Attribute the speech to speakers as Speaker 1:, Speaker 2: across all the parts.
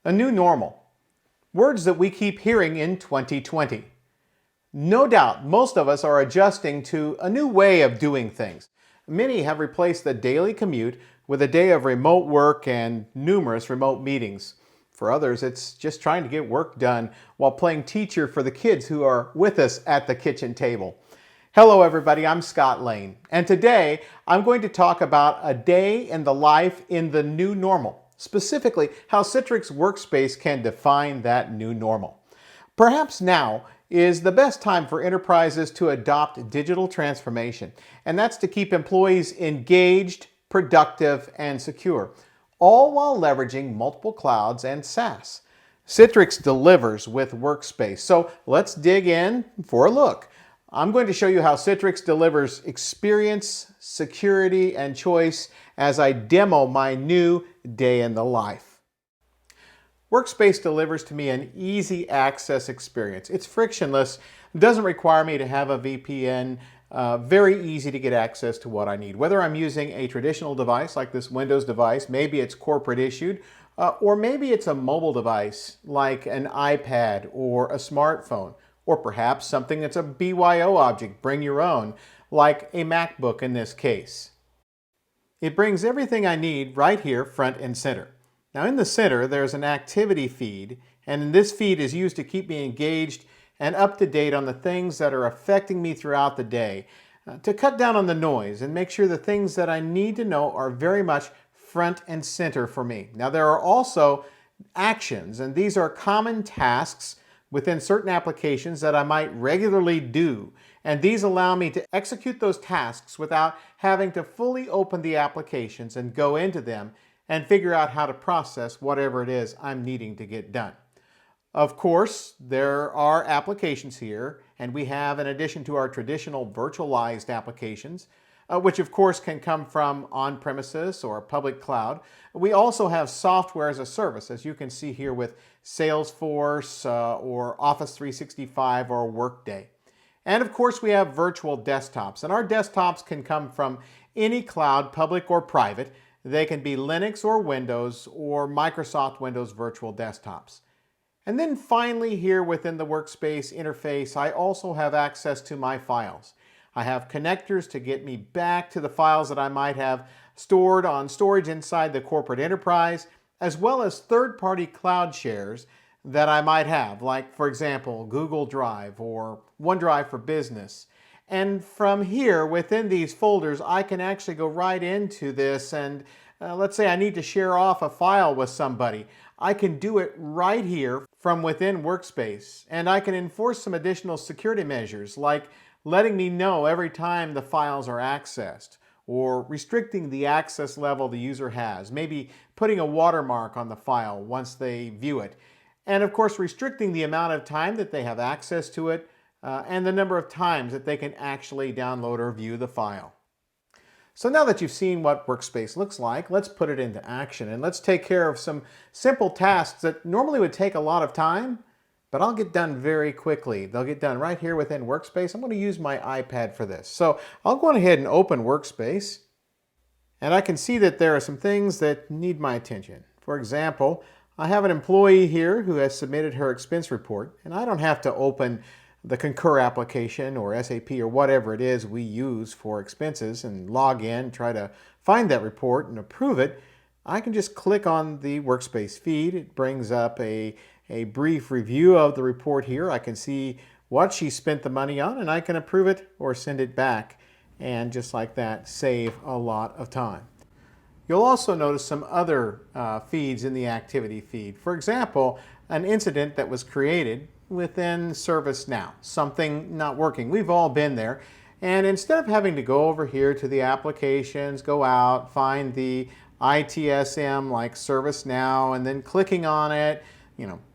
Speaker 1: A new normal. Words that we keep hearing in 2020. No doubt, most of us are adjusting to a new way of doing things. Many have replaced the daily commute with a day of remote work and numerous remote meetings. For others, it's just trying to get work done while playing teacher for the kids who are with us at the kitchen table. Hello everybody, I'm Scott Lane, and today I'm going to talk about a day in the life in the new normal, specifically how Citrix Workspace can define that new normal. Perhaps now is the best time for enterprises to adopt digital transformation, and that's to keep employees engaged, productive, and secure, all while leveraging multiple clouds and SaaS. Citrix delivers with Workspace, so let's dig in for a look. I'm going to show you how Citrix delivers experience, security, and choice as I demo my new day in the life. Workspace delivers to me an easy access experience. It's frictionless, doesn't require me to have a VPN, very easy to get access to what I need. Whether I'm using a traditional device like this Windows device, maybe it's corporate issued, or maybe it's a mobile device like an iPad or a smartphone, or perhaps something that's a BYO object, bring your own, like a MacBook in this case. It brings everything I need right here front and center. Now in the center there's an activity feed, and this feed is used to keep me engaged and up to date on the things that are affecting me throughout the day, to cut down on the noise and make sure the things that I need to know are very much front and center for me. Now there are also actions, and these are common tasks within certain applications that I might regularly do, and these allow me to execute those tasks without having to fully open the applications and go into them and figure out how to process whatever it is I'm needing to get done. Of course, there are applications here, and we have, in addition to our traditional virtualized applications, which of course can come from on-premises or public cloud. We also have software as a service, as you can see here with Salesforce or Office 365 or Workday. And of course we have virtual desktops, and our desktops can come from any cloud, public or private. They can be Linux or Windows or Microsoft Windows virtual desktops. And then finally here within the Workspace interface, I also have access to my files. I have connectors to get me back to the files that I might have stored on storage inside the corporate enterprise, as well as third-party cloud shares that I might have, like for example Google Drive or OneDrive for Business. And from here, within these folders, I can actually go right into this and let's say I need to share off a file with somebody. I can do it right here from within Workspace, and I can enforce some additional security measures like letting me know every time the files are accessed, or restricting the access level the user has, maybe putting a watermark on the file once they view it, and of course restricting the amount of time that they have access to it, and the number of times that they can actually download or view the file. So now that you've seen what Workspace looks like, let's put it into action, and let's take care of some simple tasks that normally would take a lot of time, but I'll get done very quickly. They'll get done right here within Workspace. I'm going to use my iPad for this. So I'll go ahead and open Workspace, and I can see that there are some things that need my attention. For example, I have an employee here who has submitted her expense report, and I don't have to open the Concur application or SAP or whatever it is we use for expenses and log in, try to find that report and approve it. I can just click on the Workspace feed. It brings up a brief review of the report here. I can see what she spent the money on, and I can approve it or send it back, and just like that save a lot of time. You'll also notice some other feeds in the activity feed. For example, an incident that was created within ServiceNow, something not working. We've all been there, and instead of having to go over here to the applications, go out, find the ITSM like ServiceNow, and then clicking on it,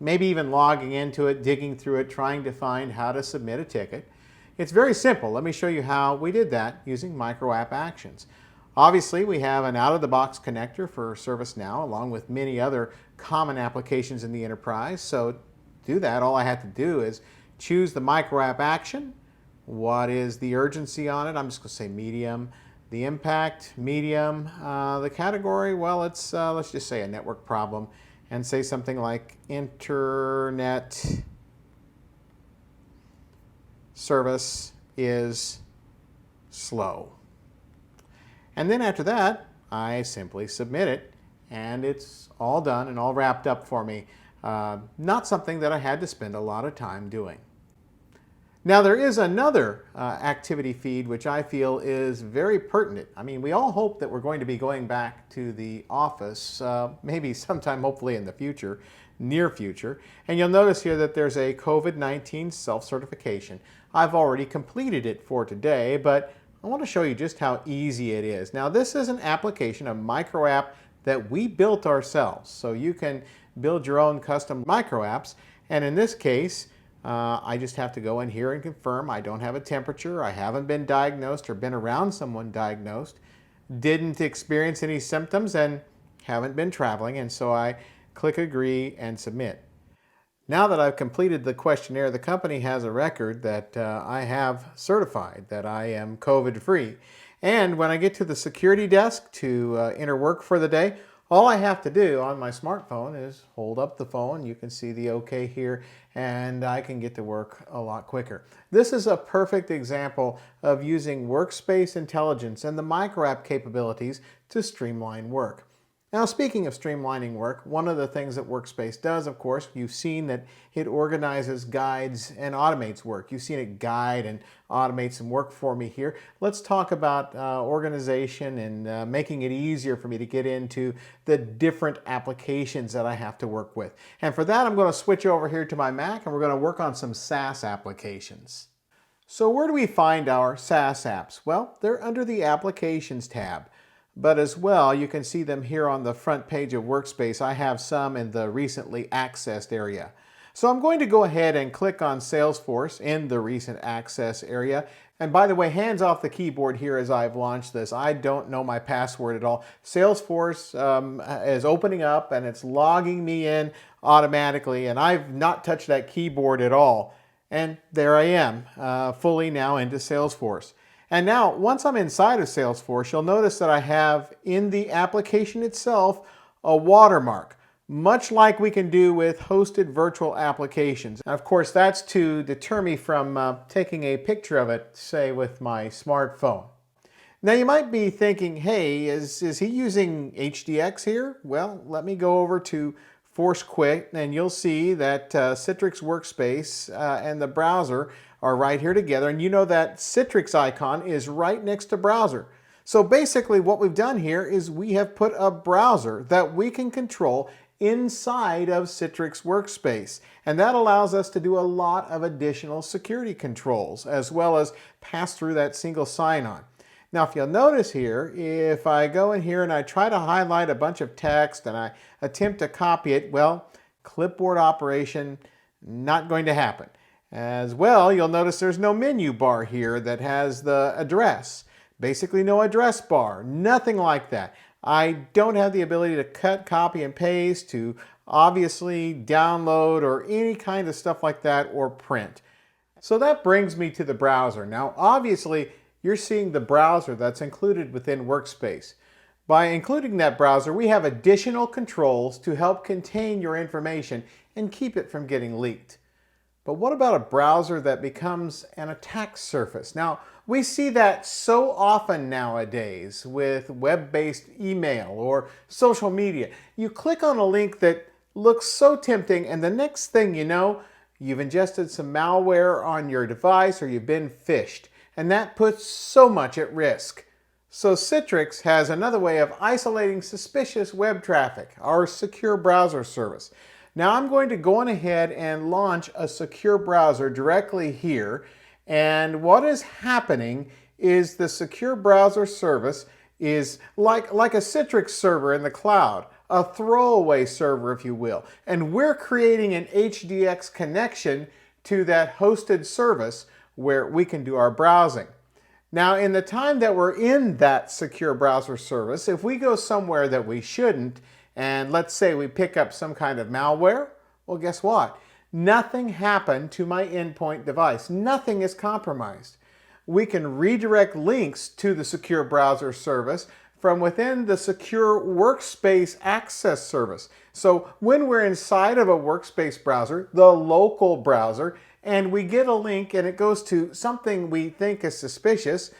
Speaker 1: maybe even logging into it, digging through it, trying to find how to submit a ticket. It's very simple. Let me show you how we did that using micro app actions. Obviously, we have an out-of-the-box connector for ServiceNow, along with many other common applications in the enterprise. So to do that, all I have to do is choose the micro app action. What is the urgency on it? I'm just going to say medium. The impact, medium. The category, well, let's just say a network problem. and say something like internet service is slow. And then after that, I simply submit it, and it's all done and all wrapped up for me. Not something that I had to spend a lot of time doing. Now there is another activity feed which I feel is very pertinent. I mean, we all hope that we're going to be going back to the office, maybe sometime hopefully in the future, near future. And you'll notice here that there's a COVID-19 self-certification. I've already completed it for today, but I want to show you just how easy it is. Now this is an application, a micro app that we built ourselves. So you can build your own custom micro apps, and in this case, I just have to go in here and confirm I don't have a temperature, I haven't been diagnosed or been around someone diagnosed, didn't experience any symptoms, and haven't been traveling, and so I click agree and submit. Now that I've completed the questionnaire, the company has a record that I have certified that I am COVID-free. And when I get to the security desk to enter work for the day, all I have to do on my smartphone is hold up the phone. You can see the OK here, and I can get to work a lot quicker. This is a perfect example of using workspace intelligence and the micro app capabilities to streamline work. Now, speaking of streamlining work, one of the things that Workspace does, of course, you've seen that it organizes, guides, and automates work. You've seen it guide and automate some work for me here. Let's talk about organization and making it easier for me to get into the different applications that I have to work with. And for that, I'm going to switch over here to my Mac, and we're going to work on some SaaS applications. So where do we find our SaaS apps? Well, they're under the Applications tab. But as well, you can see them here on the front page of Workspace. I have some in the recently accessed area. So I'm going to go ahead and click on Salesforce in the recent access area. And by the way, hands off the keyboard here as I've launched this. I don't know my password at all. Salesforce is opening up and it's logging me in automatically, and I've not touched that keyboard at all. And there I am, fully now into Salesforce. And now, once I'm inside of Salesforce, you'll notice that I have in the application itself a watermark, much like we can do with hosted virtual applications. And of course, that's to deter me from taking a picture of it, say with my smartphone. Now you might be thinking, hey, is he using HDX here? Well, let me go over to Force Quit, and you'll see that Citrix Workspace and the browser are right here together, and you know that Citrix icon is right next to browser. So basically what we've done here is we have put a browser that we can control inside of Citrix Workspace, and that allows us to do a lot of additional security controls as well as pass through that single sign-on. Now if you'll notice here, if I go in here and I try to highlight a bunch of text and I attempt to copy it, well, clipboard operation, not going to happen. As well, you'll notice there's no menu bar here that has the address. Basically no address bar, nothing like that. I don't have the ability to cut, copy, and paste, to obviously download or any kind of stuff like that, or print. So that brings me to the browser. Now obviously you're seeing the browser that's included within Workspace. By including that browser, we have additional controls to help contain your information and keep it from getting leaked. But what about a browser that becomes an attack surface? Now, we see that so often nowadays with web-based email or social media. You click on a link that looks so tempting, and the next thing you know, you've ingested some malware on your device or you've been phished. And that puts so much at risk. So Citrix has another way of isolating suspicious web traffic, our secure browser service. Now I'm going to go on ahead and launch a secure browser directly here, and what is happening is the secure browser service is like a Citrix server in the cloud, a throwaway server if you will, and we're creating an HDX connection to that hosted service where we can do our browsing. Now in the time that we're in that secure browser service, if we go somewhere that we shouldn't, and let's say we pick up some kind of malware, well guess what? Nothing happened to my endpoint device. Nothing is compromised. We can redirect links to the secure browser service from within the secure workspace access service. So when we're inside of a workspace browser, the local browser, and we get a link and it goes to something we think is suspicious,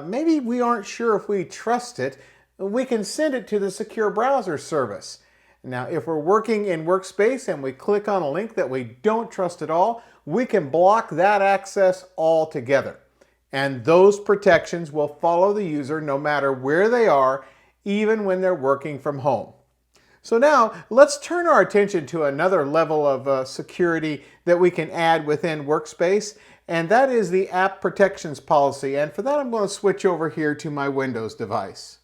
Speaker 1: maybe we aren't sure if we trust it, we can send it to the secure browser service. Now, if we're working in Workspace and we click on a link that we don't trust at all, we can block that access altogether. And those protections will follow the user no matter where they are, even when they're working from home. So now, let's turn our attention to another level of security that we can add within Workspace, and that is the App Protections Policy. And for that, I'm going to switch over here to my Windows device.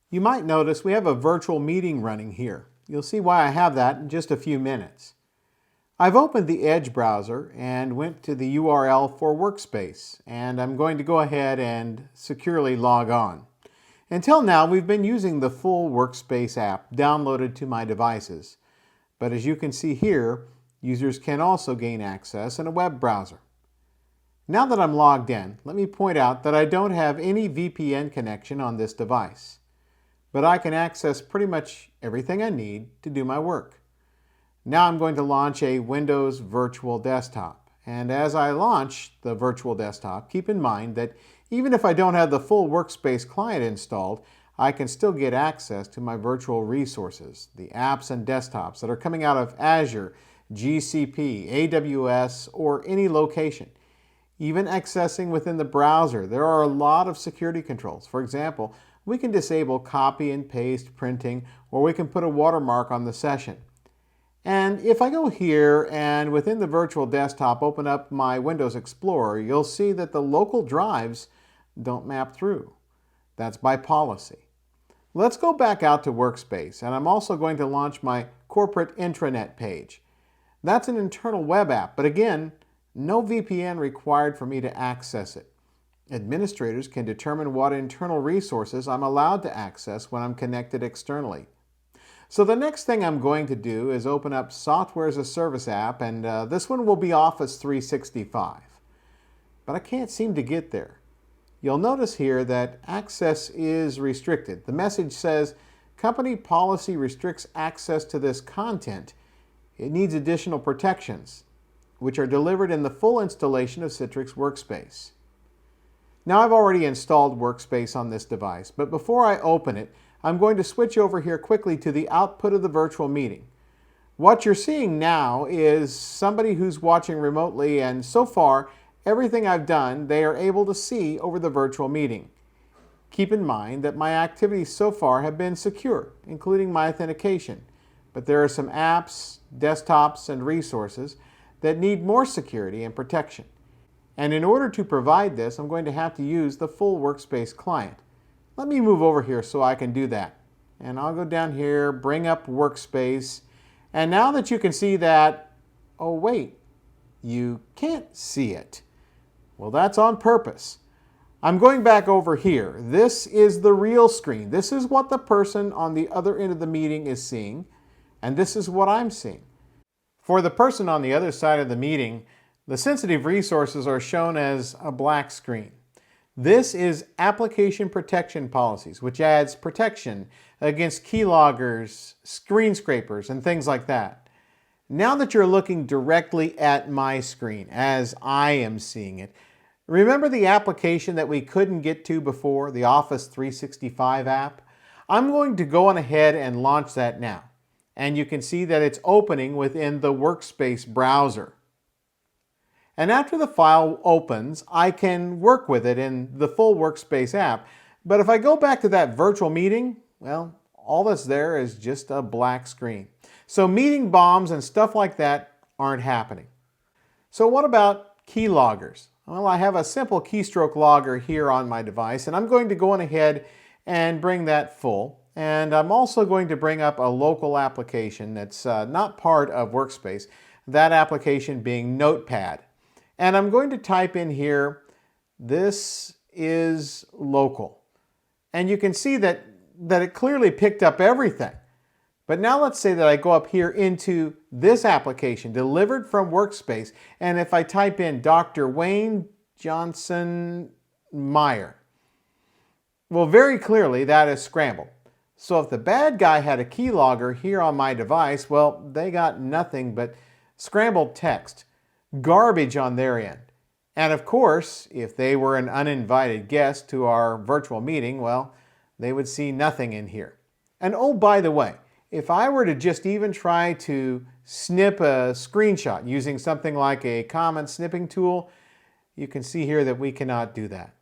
Speaker 1: You might notice we have a virtual meeting running here. You'll see why I have that in just a few minutes. I've opened the Edge browser and went to the URL for Workspace, and I'm going to go ahead and securely log on. Until now, we've been using the full Workspace app downloaded to my devices. But as you can see here, users can also gain access in a web browser. Now that I'm logged in, let me point out that I don't have any VPN connection on this device. But I can access pretty much everything I need to do my work. Now I'm going to launch a Windows Virtual Desktop. And as I launch the Virtual Desktop, keep in mind that even if I don't have the full Workspace client installed, I can still get access to my virtual resources, the apps and desktops that are coming out of Azure, GCP, AWS, or any location. Even accessing within the browser, there are a lot of security controls. For example, we can disable copy and paste printing, or we can put a watermark on the session. And if I go here and within the virtual desktop open up my Windows Explorer, you'll see that the local drives don't map through. That's by policy. Let's go back out to Workspace, and I'm also going to launch my corporate intranet page. That's an internal web app, but again, no VPN required for me to access it. Administrators can determine what internal resources I'm allowed to access when I'm connected externally. So the next thing I'm going to do is open up Software as a Service app, and this one will be Office 365. But I can't seem to get there. You'll notice here that access is restricted. The message says, company policy restricts access to this content. It needs additional protections, which are delivered in the full installation of Citrix Workspace. Now I've already installed Workspace on this device, but before I open it, I'm going to switch over here quickly to the output of the virtual meeting. What you're seeing now is somebody who's watching remotely, and so far, everything I've done, they are able to see over the virtual meeting. Keep in mind that my activities so far have been secure, including my authentication, but there are some apps, desktops, and resources that need more security and protection. And in order to provide this, I'm going to have to use the full Workspace client. Let me move over here so I can do that. And I'll go down here, bring up Workspace. And now that you can see that, oh wait, you can't see it. Well, that's on purpose. I'm going back over here. This is the real screen. This is what the person on the other end of the meeting is seeing. And this is what I'm seeing. For the person on the other side of the meeting, the sensitive resources are shown as a black screen. This is Application Protection Policies, which adds protection against keyloggers, screen scrapers, and things like that. Now that you're looking directly at my screen, as I am seeing it, remember the application that we couldn't get to before, the Office 365 app? I'm going to go on ahead and launch that now. And you can see that it's opening within the Workspace browser. And after the file opens, I can work with it in the full Workspace app. But if I go back to that virtual meeting, well, all that's there is just a black screen. So meeting bombs and stuff like that aren't happening. So what about keyloggers? Well, I have a simple keystroke logger here on my device, and I'm going to go on ahead and bring that full. And I'm also going to bring up a local application that's not part of Workspace, that application being Notepad. And I'm going to type in here, this is local. And you can see that it clearly picked up everything. But now let's say that I go up here into this application, delivered from Workspace, and if I type in Dr. Wayne Johnson Meyer. Well, very clearly that is scrambled. So if the bad guy had a keylogger here on my device, well, they got nothing but scrambled text, garbage on their end. And of course, if they were an uninvited guest to our virtual meeting, well, they would see nothing in here. And oh, by the way, if I were to just even try to snip a screenshot using something like a common snipping tool, you can see here that we cannot do that.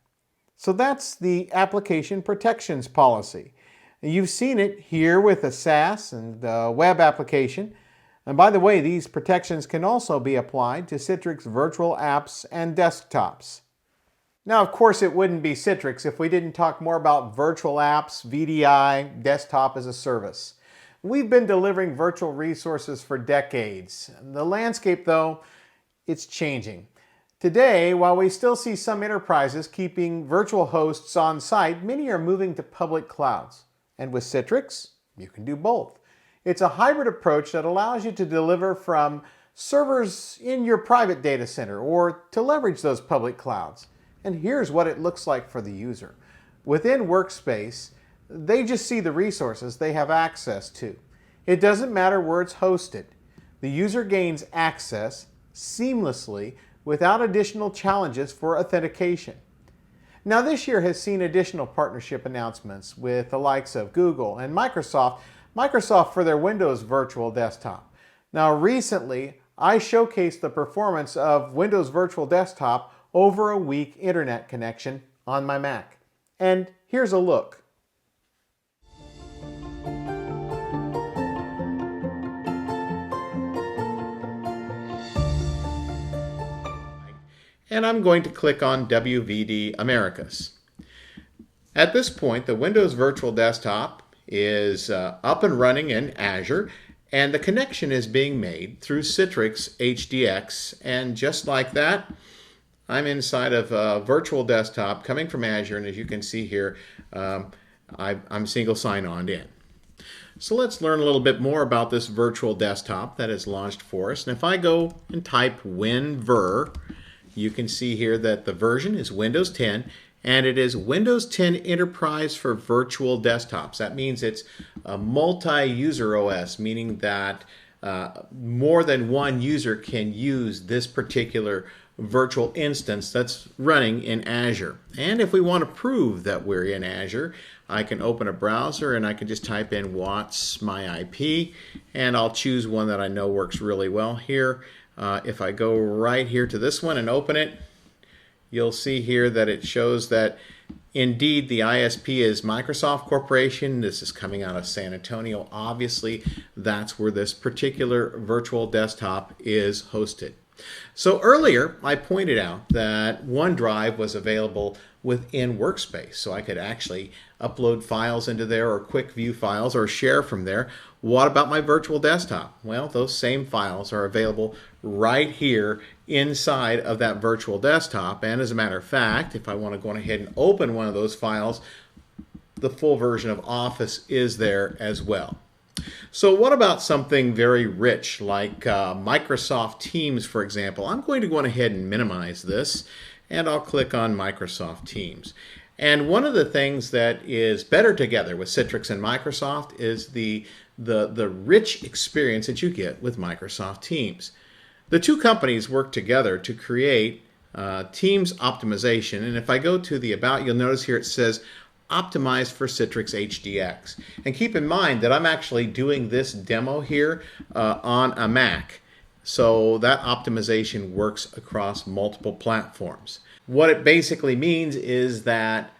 Speaker 1: So that's the application protections policy. You've seen it here with the SaaS and the web application. And by the way, these protections can also be applied to Citrix virtual apps and desktops. Now, of course, it wouldn't be Citrix if we didn't talk more about virtual apps, VDI, desktop as a service. We've been delivering virtual resources for decades. The landscape, though, it's changing. Today, while we still see some enterprises keeping virtual hosts on site, many are moving to public clouds. And with Citrix, you can do both. It's a hybrid approach that allows you to deliver from servers in your private data center or to leverage those public clouds. And here's what it looks like for the user. Within Workspace, they just see the resources they have access to. It doesn't matter where it's hosted. The user gains access seamlessly without additional challenges for authentication. Now, this year has seen additional partnership announcements with the likes of Google and Microsoft. Microsoft for their Windows Virtual Desktop. Now, recently, I showcased the performance of Windows Virtual Desktop over a weak internet connection on my Mac. And here's a look. And I'm going to click on WVD Americas. At this point, the Windows Virtual Desktop is up and running in Azure, and the connection is being made through Citrix HDX. And just like that, I'm inside of a virtual desktop coming from Azure, and as you can see here, I'm single sign-on in. So let's learn a little bit more about this virtual desktop that is launched for us. And if I go and type WinVer, you can see here that the version is Windows 10, and it is Windows 10 Enterprise for virtual desktops. That means it's a multi-user OS, meaning that more than one user can use this particular virtual instance that's running in Azure. And if we want to prove that we're in Azure, I can open a browser and I can just type in what's my IP, and I'll choose one that I know works really well here. If I go right here to this one and open it, you'll see here that it shows that indeed the ISP is Microsoft Corporation. This is coming out of San Antonio. Obviously, that's where this particular virtual desktop is hosted. So earlier, I pointed out that OneDrive was available within Workspace, so I could actually upload files into there or quick view files or share from there. What about my virtual desktop? Well, those same files are available right here inside of that virtual desktop. And as a matter of fact, if I want to go ahead and open one of those files, the full version of Office is there as well. So what about something very rich like Microsoft Teams, for example? I'm going to go ahead and minimize this, and I'll click on Microsoft Teams. And one of the things that is better together with Citrix and Microsoft is the rich experience that you get with Microsoft Teams. The two companies work together to create Teams optimization. And if I go to the About, you'll notice here it says optimized for Citrix HDX. And keep in mind that I'm actually doing this demo here on a Mac. So that optimization works across multiple platforms. What it basically means is that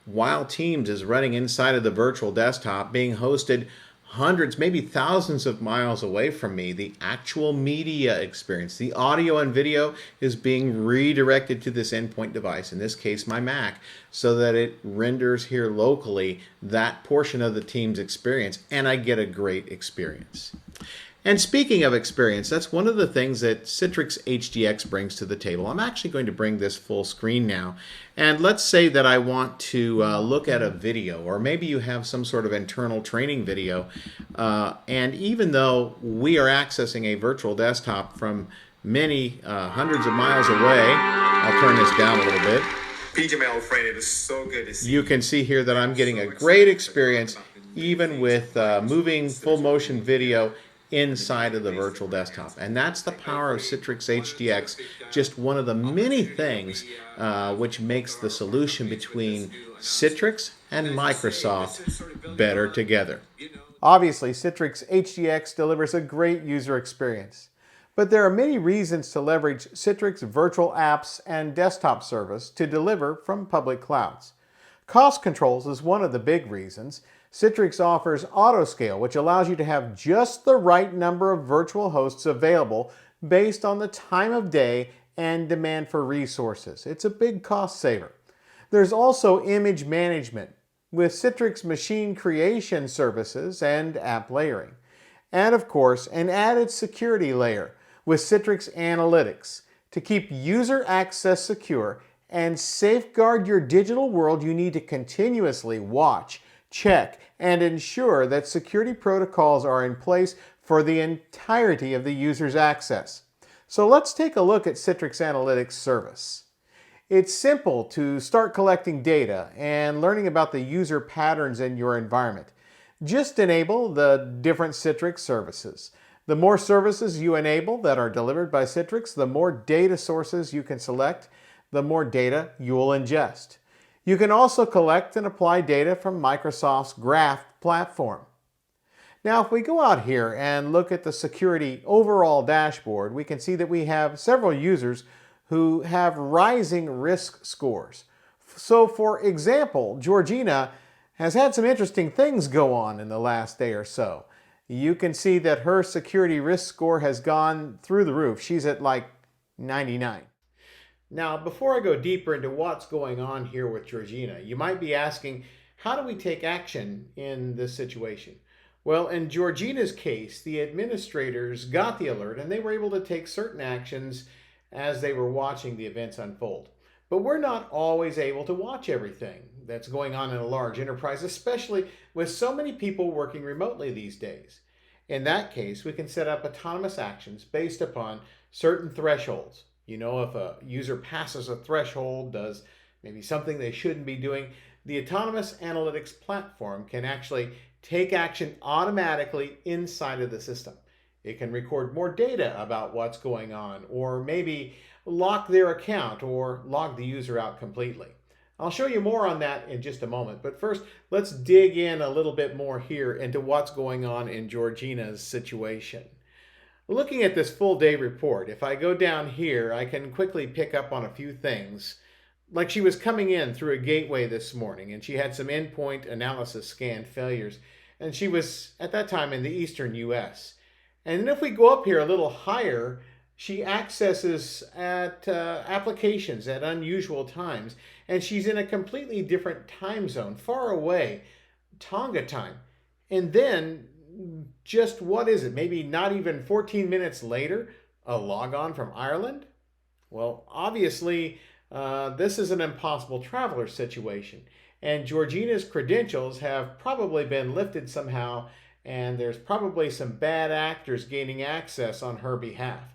Speaker 1: while Teams is running inside of the virtual desktop being hosted hundreds, maybe thousands of miles away from me, the actual media experience, the audio and video is being redirected to this endpoint device, in this case my Mac, so that it renders here locally that portion of the Teams experience, and I get a great experience. And speaking of experience, that's one of the things that Citrix HDX brings to the table. I'm actually going to bring this full screen now. And let's say that I want to look at a video, or maybe you have some sort of internal training video. And even though we are accessing a virtual desktop from many hundreds of miles away, I'll turn this down a little bit.
Speaker 2: PJ, my old friend, it is so good to see
Speaker 1: You
Speaker 2: you.
Speaker 1: can see here that I'm
Speaker 2: I'm
Speaker 1: getting a
Speaker 2: so
Speaker 1: great
Speaker 2: excited to talk
Speaker 1: experience
Speaker 2: about the new
Speaker 1: even
Speaker 2: things
Speaker 1: with
Speaker 2: and features
Speaker 1: moving
Speaker 2: that
Speaker 1: full
Speaker 2: Citrix are
Speaker 1: motion
Speaker 2: bringing here
Speaker 1: video
Speaker 2: on a
Speaker 1: inside
Speaker 2: daily
Speaker 1: of the
Speaker 2: basis
Speaker 1: virtual
Speaker 2: for our fans.
Speaker 1: desktop. And that's the
Speaker 2: And
Speaker 1: power of
Speaker 2: hopefully,
Speaker 1: Citrix
Speaker 2: one
Speaker 1: HDX,
Speaker 2: terrific
Speaker 1: just one of the many
Speaker 2: opportunity that
Speaker 1: things
Speaker 2: we
Speaker 1: which
Speaker 2: have both
Speaker 1: makes the
Speaker 2: our
Speaker 1: solution
Speaker 2: companies with this
Speaker 1: between
Speaker 2: new announcement.
Speaker 1: Citrix
Speaker 2: And
Speaker 1: and
Speaker 2: as you say,
Speaker 1: Microsoft
Speaker 2: this is sort of building
Speaker 1: better
Speaker 2: on,
Speaker 1: together.
Speaker 2: you know,
Speaker 1: Obviously, Citrix HDX delivers a great user experience. But there are many reasons to leverage Citrix virtual apps and desktop service to deliver from public clouds. Cost controls is one of the big reasons. Citrix offers autoscale, which allows you to have just the right number of virtual hosts available based on the time of day and demand for resources. It's a big cost saver. There's also image management with Citrix machine creation services and app layering. And of course, an added security layer with Citrix Analytics. To keep user access secure and safeguard your digital world, you need to continuously watch, check, and ensure that security protocols are in place for the entirety of the user's access. So let's take a look at Citrix Analytics service. It's simple to start collecting data and learning about the user patterns in your environment. Just enable the different Citrix services. The more services you enable that are delivered by Citrix, the more data sources you can select, the more data you will ingest. You can also collect and apply data from Microsoft's Graph platform. Now, if we go out here and look at the security overall dashboard, we can see that we have several users who have rising risk scores. So, for example, Georgina has had some interesting things go on in the last day or so. You can see that her security risk score has gone through the roof. She's at like 99. Now, before I go deeper into what's going on here with Georgina, you might be asking, how do we take action in this situation? Well, in Georgina's case, the administrators got the alert and they were able to take certain actions as they were watching the events unfold. But we're not always able to watch everything that's going on in a large enterprise, especially with so many people working remotely these days. In that case, we can set up autonomous actions based upon certain thresholds. You know, if a user passes a threshold, does maybe something they shouldn't be doing, the autonomous analytics platform can actually take action automatically inside of the system. It can record more data about what's going on, or maybe lock their account or log the user out completely. I'll show you more on that in just a moment, but first let's dig in a little bit more here into what's going on in Georgina's situation. Looking at this full day report, if I go down here, I can quickly pick up on a few things. Like she was coming in through a gateway this morning and she had some endpoint analysis scan failures. And she was at that time in the eastern US. And then if we go up here a little higher, she accesses at applications at unusual times. And she's in a completely different time zone, far away, Tonga time. And then just what is it? Maybe not even 14 minutes later, a log on from Ireland? Well, obviously, this is an impossible traveler situation. And Georgina's credentials have probably been lifted somehow, and there's probably some bad actors gaining access on her behalf.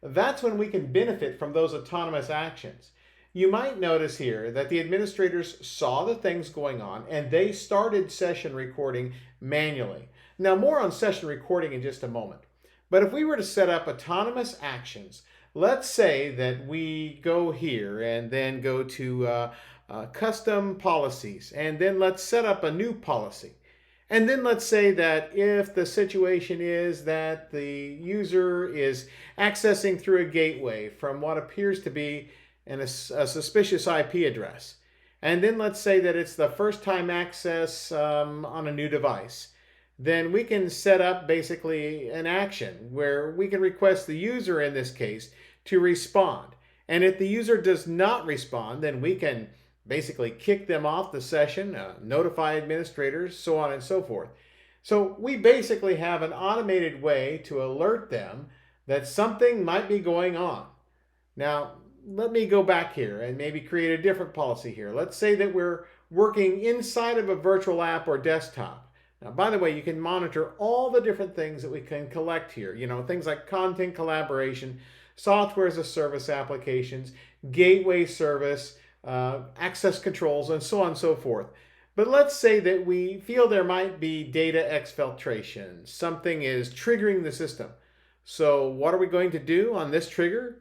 Speaker 1: That's when we can benefit from those autonomous actions. You might notice here that the administrators saw the things going on and they started session recording manually. Now, more on session recording in just a moment. But if we were to set up autonomous actions, let's say that we go here and then go to custom policies, and then let's set up a new policy. And then let's say that if the situation is that the user is accessing through a gateway from what appears to be a suspicious IP address. And then let's say that it's the first time access on a new device. Then we can set up basically an action where we can request the user in this case to respond. And if the user does not respond, then we can basically kick them off the session, notify administrators, so on and so forth. So we basically have an automated way to alert them that something might be going on. Now, let me go back here and maybe create a different policy here. Let's say that we're working inside of a virtual app or desktop. Now, by the way, you can monitor all the different things that we can collect here. You know, things like content collaboration, software as a service applications, gateway service, access controls, and so on and so forth. But let's say that we feel there might be data exfiltration. Something is triggering the system. So what are we going to do on this trigger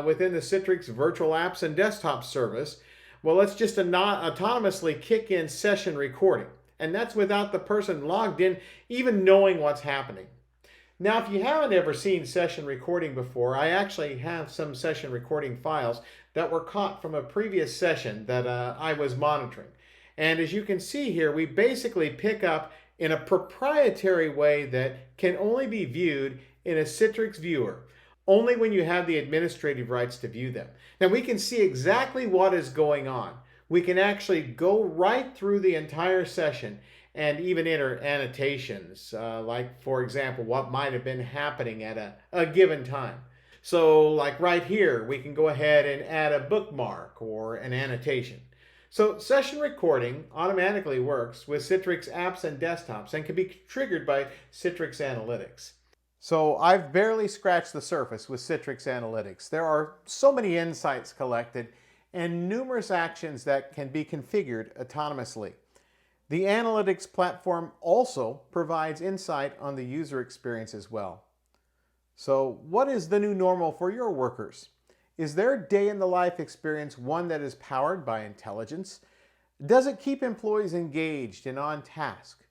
Speaker 1: within the Citrix Virtual Apps and Desktop service? Well, let's just autonomously kick in session recording. And that's without the person logged in even knowing what's happening. Now, if you haven't ever seen session recording before, I actually have some session recording files that were caught from a previous session that I was monitoring. And as you can see here, we basically pick up in a proprietary way that can only be viewed in a Citrix viewer, only when you have the administrative rights to view them. Now we can see exactly what is going on. We can actually go right through the entire session and even enter annotations, like for example, what might have been happening at a given time. So like right here, we can go ahead and add a bookmark or an annotation. So session recording automatically works with Citrix apps and desktops and can be triggered by Citrix Analytics. So I've barely scratched the surface with Citrix Analytics. There are so many insights collected and numerous actions that can be configured autonomously. The Analytics platform also provides insight on the user experience as well. So what is the new normal for your workers? Is their day-in-the-life experience one that is powered by intelligence? Does it keep employees engaged and on task?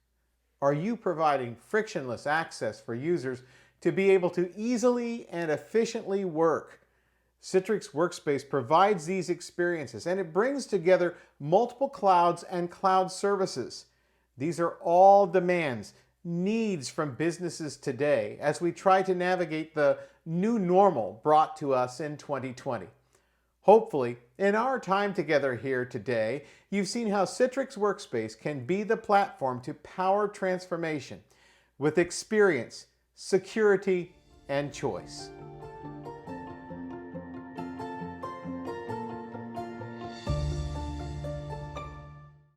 Speaker 1: Are you providing frictionless access for users to be able to easily and efficiently work? Citrix Workspace provides these experiences, and it brings together multiple clouds and cloud services. These are all demands, needs from businesses today as we try to navigate the new normal brought to us in 2020. Hopefully, in our time together here today, you've seen how Citrix Workspace can be the platform to power transformation with experience, security, and choice.